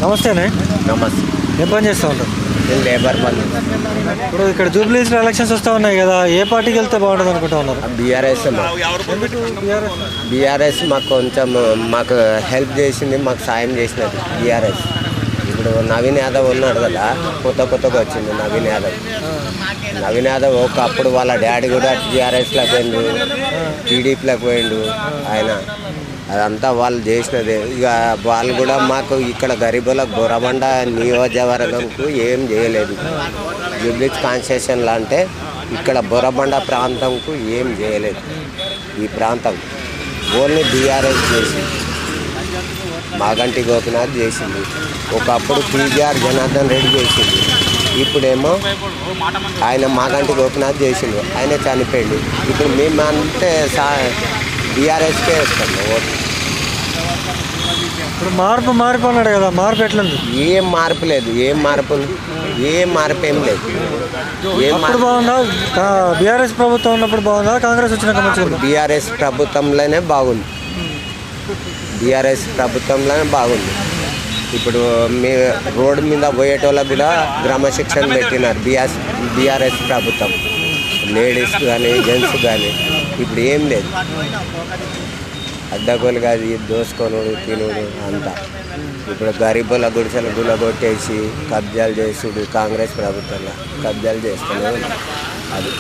నమస్తేనే. నమస్తే. ఏం పని చేస్తూ ఉంటారు? నేను లేబర్ పని. ఇప్పుడు ఇక్కడ జూబ్లీస్లో ఎలక్షన్స్ వస్తూ ఉన్నాయి కదా, ఏ పార్టీకి వెళ్తే బాగుంటుంది అనుకుంటా ఉన్నారు? బీఆర్ఎస్. బీఆర్ఎస్ మాకు కొంచెం హెల్ప్ చేసింది, మాకు సాయం చేసినది బీఆర్ఎస్. ఇప్పుడు నవీన్ యాదవ్ ఉన్నాడు కదా, కొత్తగా వచ్చింది నవీన్ యాదవ్. ఒకప్పుడు వాళ్ళ డాడీ కూడా టీఆర్ఎస్లోకి పోయిండు, టీడీపీలోకి పోయిండు ఆయన. అదంతా వాళ్ళు చేసినదే. ఇక వాళ్ళు కూడా మాకు ఇక్కడ గరీబులకు బొరబండ నియోజకవర్గంకు ఏం చేయలేదు. జూబ్లీస్ కాన్స్టిట్యూషన్లో అంటే ఇక్కడ బొరబండ ప్రాంతంకు ఏం చేయలేదు. ఈ ప్రాంతం ఓన్లీ బీఆర్ఎస్ చేసింది, మాగంటి గోపినాథ్ చేసింది. ఒకప్పుడు పీజీఆర్ జనార్దన్ రెడ్డి చేసింది, ఇప్పుడేమో ఆయన మాగంటి గోపినాథ్ చేసిండు, ఆయన చనిపోయింది. ఇప్పుడు మేము అంటే బీఆర్ఎస్కే వేస్తాం ఓటు. ఇప్పుడు మార్పు అన్నాడు కదా, మార్పు ఎట్లుంది? ఏం మార్పు లేదు, ఏం మార్పు ఏం లేదు. అప్పుడు బాగుందా? బీఆర్ఎస్ ప్రభుత్వం ఉన్నప్పుడు బాగుందా, కాంగ్రెస్ వచ్చినాక మంచిగా? బీఆర్ఎస్ ప్రభుత్వంలోనే బాగుంది. ఇప్పుడు మీ రోడ్డు మీద పోయేటోళ్ళకు కూడా క్రమశిక్షణ పెట్టినారు బీఆర్ఎస్ ప్రభుత్వం, లేడీస్ కానీ జెంట్స్ కానీ. ఇప్పుడు ఏం లేదు, అద్దగోలు కాదు, దోసుకొనుడు తినుడు అంతా. ఇప్పుడు గరీబుల గుడిసెలు గులగొట్టేసి కబ్జాలు చేసుడు, కాంగ్రెస్ ప్రభుత్వంలో కబ్జాలు చేస్తున్నాడు అది.